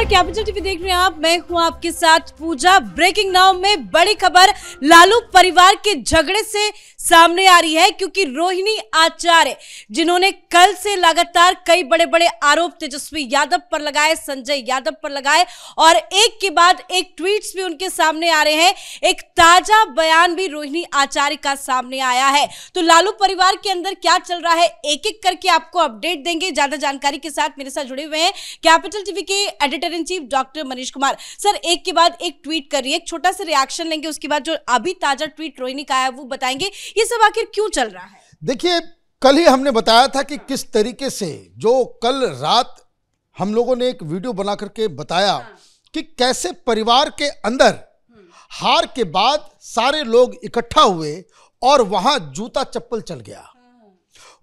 नमस्कार, capital TV देख रहे हैं आप। मैं हूं आपके साथ पूजा। ब्रेकिंग नाउ में बड़ी खबर लालू परिवार के झगड़े से सामने आ रही है, क्योंकि रोहिणी आचार्य जिन्होंने कल से लगातार कई बड़े बड़े आरोप तेजस्वी यादव पर लगाए, संजय यादव पर लगाए और एक के बाद एक ट्वीट्स भी उनके सामने आ रहे हैं। एक ताजा बयान भी रोहिणी आचार्य का सामने आया है। तो लालू परिवार के अंदर क्या चल रहा है, एक एक करके आपको अपडेट देंगे। ज्यादा जानकारी के साथ मेरे साथ जुड़े हुए हैं कैपिटल टीवी के editor in chief doctor Manish Kumar. Sir, एक के बाद एक ट्वीट कर रही है, एक छोटा सा रिएक्शन लेंगे, उसके बाद जो अभी ताजा ट्वीट रोहिणी का है वो बताएंगे। ये सब आखिर क्यों चल रहा है? देखिए, कल ही हमने बताया था कि किस तरीके से जो कल रात हम लोगों ने एक वीडियो बना करके बताया कि कैसे परिवार के अंदर हार के बाद सारे लोग इकट्ठा हुए और वहां जूता चप्पल चल गया।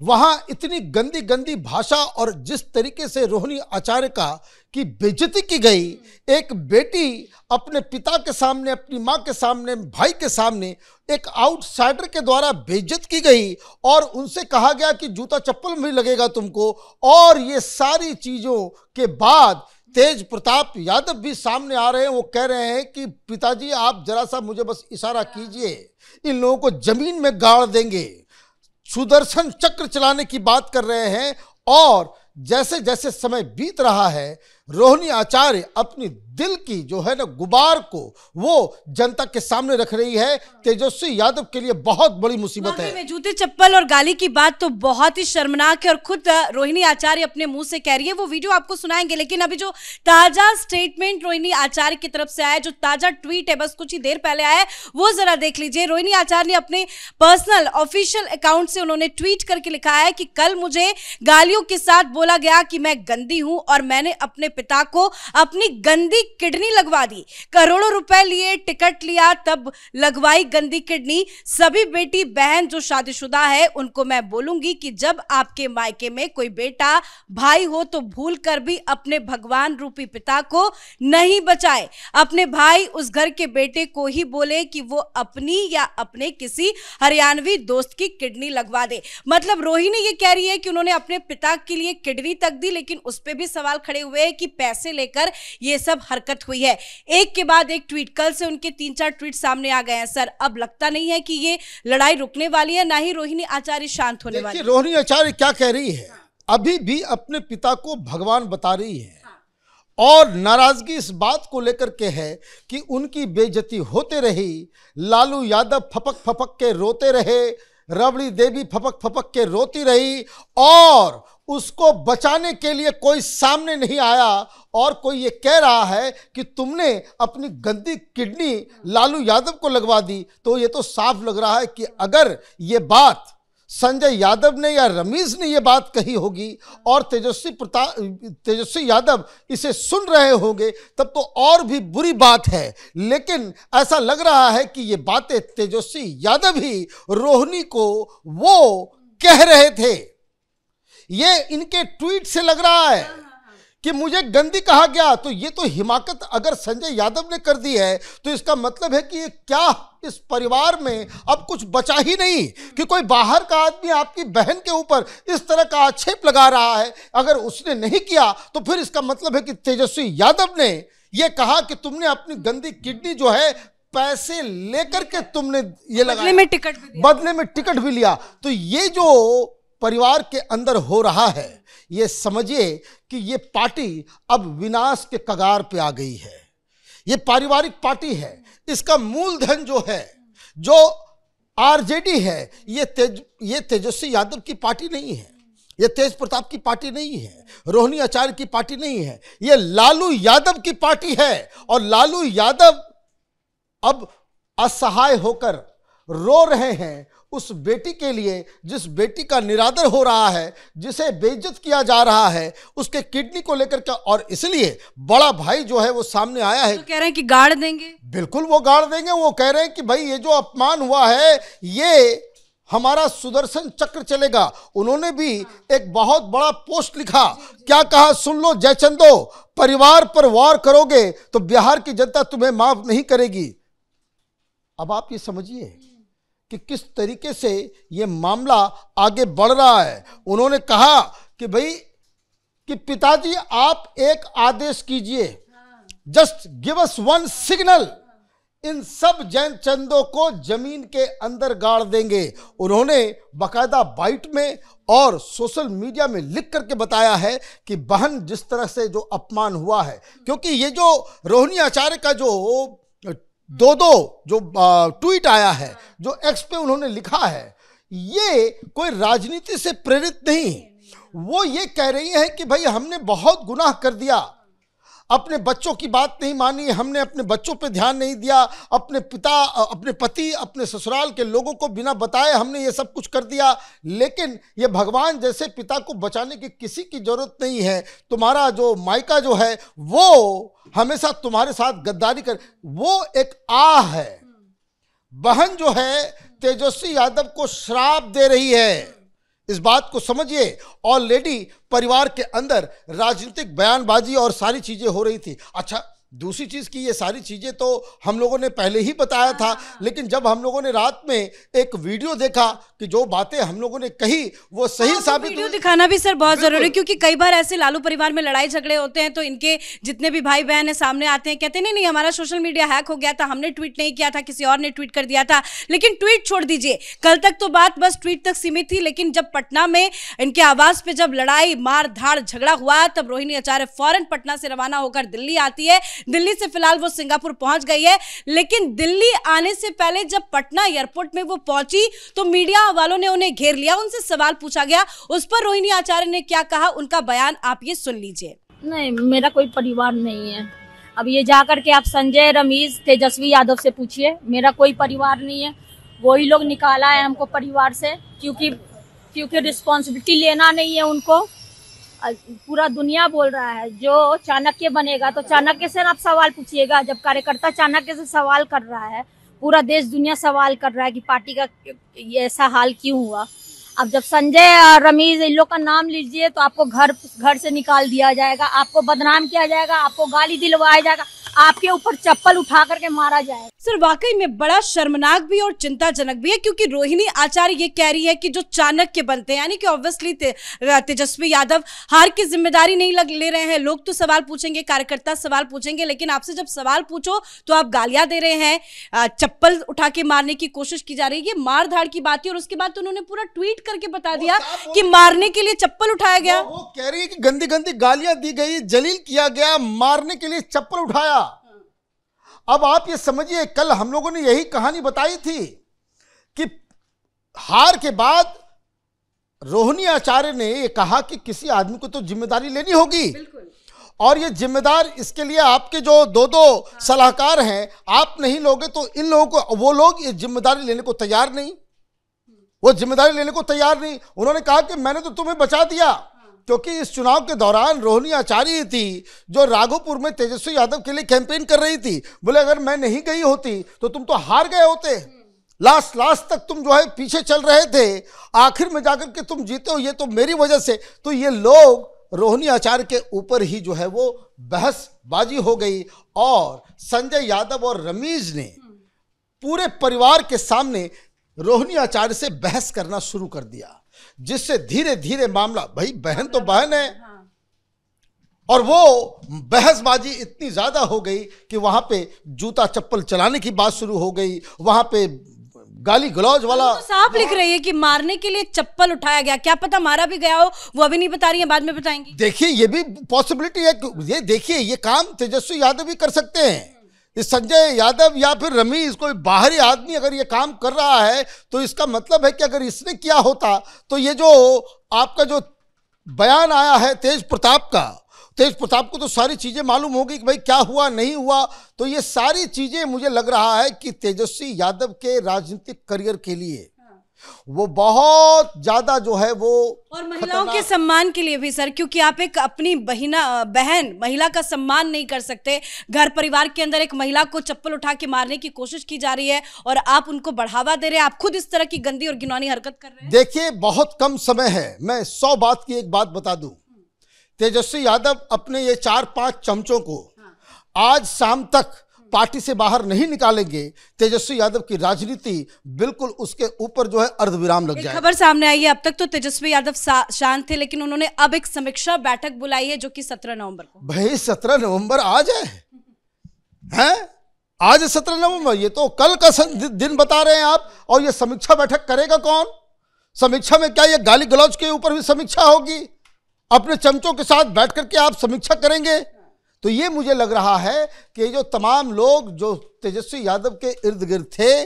वहां इतनी गंदी गंदी भाषा और जिस तरीके से रोहिणी आचार्य का की बेइज्जती की गई, एक बेटी अपने पिता के सामने, अपनी मां के सामने, भाई के सामने एक आउटसाइडर के द्वारा बेइज्जत की गई और उनसे कहा गया कि जूता चप्पल भी लगेगा तुमको। और ये सारी चीजों के बाद तेज प्रताप यादव भी सामने आ रहे हैं। वो कह रहे हैं कि पिताजी आप जरा सा मुझे बस इशारा कीजिए, इन लोगों को जमीन में गाड़ देंगे। सुदर्शन चक्र चलाने की बात कर रहे हैं। और जैसे जैसे समय बीत रहा है, रोहिणी आचार्य अपनी दिल की जो है ना गुबार को वो जनता के सामने रख रही है। तेजस्वी यादव के लिए बहुत बड़ी मुसीबत है। जूते चप्पल और गाली की बात तो बहुत ही शर्मनाक है और खुद रोहिणी आचार्य अपने मुंह से कह रही है। वो वीडियो आपको सुनाएंगे, लेकिन अभी जो ताजा स्टेटमेंट रोहिणी आचार्य की तरफ से आया, जो ताजा ट्वीट है बस कुछ ही देर पहले आया है, वो जरा देख लीजिए। रोहिणी आचार्य ने अपने पर्सनल ऑफिशियल अकाउंट से उन्होंने ट्वीट करके लिखा है कि कल मुझे गालियों के साथ बोला गया कि मैं गंदी हूं और मैंने अपने पिता को अपनी गंदी किडनी लगवा दी। करोड़ों रुपए लिए, टिकट लिया, तब लगवाई गंदी किडनी। सभी बेटी बहन जो शादीशुदा है उनको मैं बोलूंगी कि जब आपके मायके में कोई बेटा भाई हो तो भूल कर भी अपने भगवान रूपी पिता को नहीं बचाए। अपने भाई उस घर के बेटे को ही बोले कि वो अपनी या अपने किसी हरियाणवी दोस्त की किडनी लगवा दे। मतलब रोहिणी ये कह रही है कि उन्होंने अपने पिता के लिए किडनी तक दी, लेकिन उस पे भी सवाल खड़े हुए हैं कि पैसे लेकर ये सब हरकत हुई है। एक के बाद एक ट्वीट, कल से उनके 3-4 ट्वीट सामने आ गए हैं। सर, अब लगता नहीं है कि ये लड़ाई रुकने वाली है, ना ही रोहिणी आचार्य शांत होने वाली है। रोहिणी आचार्य क्या कह रही है, अभी भी अपने पिता को भगवान बता रही है और नाराजगी इस बात को लेकर के है कि उनकी बेइज्जती होते रही। लालू यादव फपक फपक के रोते रहे, रबड़ी देवी फपक फपक के रोती रही और उसको बचाने के लिए कोई सामने नहीं आया। और कोई ये कह रहा है कि तुमने अपनी गंदी किडनी लालू यादव को लगवा दी। तो ये तो साफ लग रहा है कि अगर ये बात संजय यादव ने या रमीज ने ये बात कही होगी और तेजस्वी यादव इसे सुन रहे होंगे तब तो और भी बुरी बात है। लेकिन ऐसा लग रहा है कि ये बातें तेजस्वी यादव ही रोहिणी को वो कह रहे थे। ये इनके ट्वीट से लग रहा है कि मुझे गंदी कहा गया। तो ये तो हिमाकत अगर संजय यादव ने कर दी है तो इसका मतलब है कि क्या इस परिवार में अब कुछ बचा ही नहीं, कि कोई बाहर का आदमी आपकी बहन के ऊपर इस तरह का आक्षेप लगा रहा है। अगर उसने नहीं किया तो फिर इसका मतलब है कि तेजस्वी यादव ने यह कहा कि तुमने अपनी गंदी किडनी जो है पैसे लेकर के तुमने ये लगाया, बदले में टिकट भी लिया। तो ये जो परिवार के अंदर हो रहा है, ये समझिए कि ये पार्टी अब विनाश के कगार पे आ गई है। ये पारिवारिक पार्टी है, इसका मूलधन जो है, जो आरजेडी है, ये तेजस्वी यादव की पार्टी नहीं है, ये तेज प्रताप की पार्टी नहीं है, रोहिणी आचार्य की पार्टी नहीं है, ये लालू यादव की पार्टी है। और लालू यादव अब असहाय होकर रो रहे हैं उस बेटी के लिए, जिस बेटी का निरादर हो रहा है, जिसे बेइज्जत किया जा रहा है, उसके किडनी को लेकर के। और इसलिए बड़ा भाई जो है वो सामने आया है, तो कह रहे हैं कि गाड़ देंगे। बिल्कुल वो गाड़ देंगे। वो कह रहे हैं कि भाई ये जो अपमान हुआ है ये हमारा सुदर्शन चक्र चलेगा। उन्होंने भी एक बहुत बड़ा पोस्ट लिखा, क्या कहा सुन लो जयचंदो, परिवार पर वार करोगे तो बिहार की जनता तुम्हें माफ नहीं करेगी। अब आप ये समझिए कि किस तरीके से ये मामला आगे बढ़ रहा है। उन्होंने कहा कि भाई कि पिताजी आप एक आदेश कीजिए, just give us one signal, इन सब जैन चंदों को जमीन के अंदर गाड़ देंगे। उन्होंने बाकायदा बाइट में और सोशल मीडिया में लिख करके बताया है कि बहन जिस तरह से जो अपमान हुआ है, क्योंकि ये जो रोहिणी आचार्य का जो जो ट्वीट आया है, जो एक्स पे उन्होंने लिखा है, ये कोई राजनीति से प्रेरित नहीं। वो ये कह रही है कि भाई हमने बहुत गुनाह कर दिया, अपने बच्चों की बात नहीं मानी, हमने अपने बच्चों पे ध्यान नहीं दिया, अपने पिता, अपने पति, अपने ससुराल के लोगों को बिना बताए हमने ये सब कुछ कर दिया। लेकिन ये भगवान जैसे पिता को बचाने की किसी की जरूरत नहीं है। तुम्हारा जो मायका जो है वो हमेशा तुम्हारे साथ गद्दारी कर, वो एक आह है। बहन जो है तेजस्वी यादव को श्राप दे रही है, इस बात को समझिए। ऑलरेडी परिवार के अंदर राजनीतिक बयानबाजी और सारी चीजें हो रही थी। अच्छा, दूसरी चीज की ये सारी चीजें तो हम लोगों ने पहले ही बताया था, लेकिन जब हम लोगों ने रात में एक वीडियो देखा कि जो बातें हम लोगों ने कही वो सही साबित, वीडियो दिखाना भी सर बहुत जरूरी है, क्योंकि कई बार ऐसे लालू परिवार में लड़ाई झगड़े होते हैं तो इनके जितने भी भाई बहन है सामने आते हैं, कहते नहीं हमारा सोशल मीडिया हैक हो गया था, हमने ट्वीट नहीं किया था, किसी और ने ट्वीट कर दिया था। लेकिन ट्वीट छोड़ दीजिए, कल तक तो बात बस ट्वीट तक सीमित थी, लेकिन जब पटना में इनके आवास पे जब लड़ाई मार धाड़ झगड़ा हुआ तब रोहिणी आचार्य फौरन पटना से रवाना होकर दिल्ली आती है। दिल्ली से फिलहाल वो सिंगापुर पहुंच गई है, लेकिन दिल्ली आने से पहले जब पटना एयरपोर्ट में वो पहुंची तो मीडिया वालों ने उन्हें घेर लिया, उनसे सवाल पूछा गया। उस पर रोहिणी आचार्य ने क्या कहा, उनका बयान आप ये सुन लीजिए। नहीं, मेरा कोई परिवार नहीं है। अब ये जाकर के आप संजय, रमेश, तेजस्वी यादव से पूछिए, मेरा कोई परिवार नहीं है। वही लोग निकाला है हमको परिवार से, क्योंकि रिस्पॉन्सिबिलिटी लेना नहीं है उनको। पूरा दुनिया बोल रहा है जो चाणक्य बनेगा तो चाणक्य से आप सवाल पूछिएगा। जब कार्यकर्ता चाणक्य से सवाल कर रहा है, पूरा देश दुनिया सवाल कर रहा है कि पार्टी का ये ऐसा हाल क्यों हुआ। अब जब संजय, रमेश, इन लोग का नाम लीजिए तो आपको घर से निकाल दिया जाएगा, आपको बदनाम किया जाएगा, आपको गाली दिलवाया जाएगा, आपके ऊपर चप्पल उठा करके मारा जाएगा। सर वाकई में बड़ा शर्मनाक भी और चिंताजनक भी है, क्योंकि रोहिणी आचार्य ये कह रही है कि जो चाणक्य बनते हैं, यानी कि ऑब्वियसली तेजस्वी यादव हार की जिम्मेदारी नहीं ले रहे हैं। लोग तो सवाल पूछेंगे, कार्यकर्ता सवाल पूछेंगे, लेकिन आपसे जब सवाल पूछो तो आप गालियां दे रहे हैं, चप्पल उठा के मारने की कोशिश की जा रही है। ये मार धाड़ की बात है और उसके बाद तो उन्होंने पूरा ट्वीट करके बता दिया कि मारने के लिए चप्पल उठाया गया। वो कह रही है कि गंदी गंदी गालियां दी गई, जलील किया गया, मारने के लिए चप्पल उठाया। अब आप ये समझिए, कल हम लोगों ने यही कहानी बताई थी कि हार के बाद रोहिणी आचार्य ने ये कहा कि किसी आदमी को तो जिम्मेदारी लेनी होगी, और ये जिम्मेदार इसके लिए आपके जो दो सलाहकार हैं, आप नहीं लोगे तो इन लोगों को, वो लोग ये जिम्मेदारी लेने को तैयार नहीं, वो जिम्मेदारी लेने को तैयार नहीं। उन्होंने कहा कि मैंने तो तुम्हें बचा दिया, क्योंकि इस चुनाव के दौरान रोहिणी आचार्य थी जो राघोपुर में तेजस्वी यादव के लिए कैंपेन कर रही थी। बोले अगर मैं नहीं गई होती तो तुम तो हार गए होते, लास्ट तक तुम जो है पीछे चल रहे थे, आखिर में जाकर के तुम जीते हो, ये तो मेरी वजह से। तो ये लोग रोहिणी आचार्य के ऊपर ही जो है वो बहसबाजी हो गई, और संजय यादव और रमेश ने पूरे परिवार के सामने रोहिणी आचार्य से बहस करना शुरू कर दिया, जिससे धीरे धीरे मामला, भाई बहन तो बहन है, और वो बहसबाजी इतनी ज्यादा हो गई कि वहां पे जूता चप्पल चलाने की बात शुरू हो गई, वहां पे गाली गलौज वाला तो साफ लिख रही है कि मारने के लिए चप्पल उठाया गया। क्या पता मारा भी गया हो, वो अभी नहीं बता रही है, बाद में बताएंगी। देखिए ये भी पॉसिबिलिटी है, ये देखिए ये काम तेजस्वी यादव भी कर सकते हैं। इस संजय यादव या फिर रमेश, कोई बाहरी आदमी अगर ये काम कर रहा है तो इसका मतलब है कि अगर इसने किया होता तो ये जो आपका जो बयान आया है तेज प्रताप को तो सारी चीजें मालूम होगी कि भाई क्या हुआ नहीं हुआ। तो ये सारी चीजें मुझे लग रहा है कि तेजस्वी यादव के राजनीतिक करियर के लिए वो बहुत ज्यादा जो है वो, और महिलाओं के सम्मान के लिए भी सर, क्योंकि आप एक अपनी बहन महिला का सम्मान नहीं कर सकते। घर परिवार के अंदर एक महिला को चप्पल उठा के मारने की कोशिश की जा रही है और आप उनको बढ़ावा दे रहे हैं, आप खुद इस तरह की गंदी और घिनौनी हरकत कर रहे हैं। देखिए बहुत कम समय है, मैं 100 बात की एक बात बता दूं, तेजस्वी यादव अपने ये 4-5 चमचों को आज शाम तक पार्टी से बाहर नहीं निकालेंगे, तेजस्वी यादव की राजनीति बिल्कुल उसके ऊपर जो है अर्धविराम लग जाएगा। खबर सामने आई है, अब तक तो तेजस्वी यादव शांत थे, लेकिन उन्होंने अब एक समीक्षा बैठक बुलाई है जो कि 17 नवंबर को। भाई 17 नवंबर आ जाए, हैं? आज 17 नवंबर, ये तो कल का दिन बता रहे हैं आप। और ये समीक्षा बैठक करेगा कौन? समीक्षा में क्या ये गाली गलौज के ऊपर भी समीक्षा होगी? अपने चमचों के साथ बैठ करके आप समीक्षा करेंगे? तो ये मुझे लग रहा है कि जो तमाम लोग जो तेजस्वी यादव के इर्द गिर्द थे,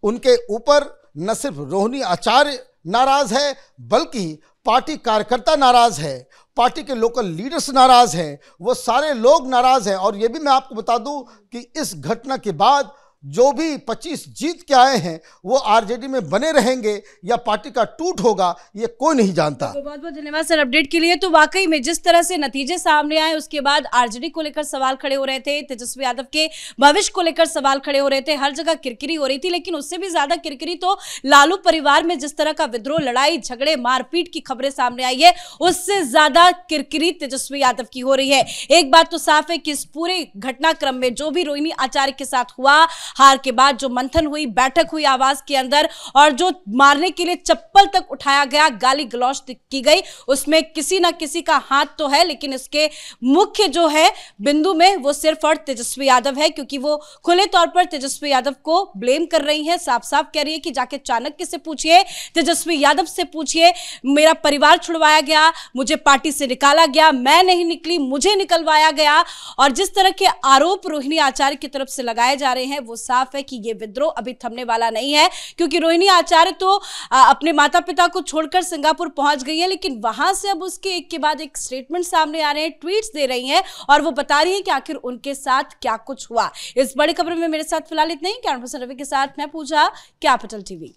उनके ऊपर न सिर्फ रोहिणी आचार्य नाराज है, बल्कि पार्टी कार्यकर्ता नाराज है, पार्टी के लोकल लीडर्स नाराज हैं, वो सारे लोग नाराज हैं। और ये भी मैं आपको बता दूं कि इस घटना के बाद जो भी 25 जीत के आए हैं वो आरजेडी में बने रहेंगे या पार्टी का टूट होगा, ये कोई नहीं जानता। तो बहुत बहुत धन्यवाद सर अपडेट के लिए। तो वाकई में जिस तरह से नतीजे सामने आए उसके बाद आरजेडी को लेकर सवाल खड़े हो रहे थे, तेजस्वी यादव के भविष्य को लेकर सवाल खड़े हो रहे थे, हर जगह किरकिरी हो रही थी। लेकिन उससे भी ज्यादा किरकिरी तो लालू परिवार में जिस तरह का विद्रोह, लड़ाई झगड़े, मारपीट की खबरें सामने आई है, उससे ज्यादा किरकिरी तेजस्वी यादव की हो रही है। एक बात तो साफ है कि इस पूरे घटनाक्रम में जो भी रोहिणी आचार्य के साथ हुआ, हार के बाद जो मंथन हुई, बैठक हुई आवास के अंदर, और जो मारने के लिए चप्पल तक उठाया गया, गाली गलौज की गई, उसमें किसी ना किसी का हाथ तो है। लेकिन इसके मुख्य जो है बिंदु में वो सिर्फ और तेजस्वी यादव है, क्योंकि वो खुले तौर पर तेजस्वी यादव को ब्लेम कर रही है, साफ साफ कह रही है कि जाके चाणक्य से पूछिए, तेजस्वी यादव से पूछिए, मेरा परिवार छुड़वाया गया, मुझे पार्टी से निकाला गया, मैं नहीं निकली, मुझे निकलवाया गया। और जिस तरह के आरोप रोहिणी आचार्य की तरफ से लगाए जा रहे हैं, वो साफ है कि ये विद्रोह अभी थमने वाला नहीं है। क्योंकि रोहिणी आचार्य तो अपने माता पिता को छोड़कर सिंगापुर पहुंच गई है, लेकिन वहां से अब उसके एक के बाद एक स्टेटमेंट सामने आ रहे हैं, ट्वीट्स दे रही हैं, और वो बता रही है कि आखिर उनके साथ क्या कुछ हुआ। इस बड़ी खबर में मेरे साथ फिलहाल इतना ही। कैमरा पर्सन रवि के साथ मैं पूजा, कैपिटल टीवी।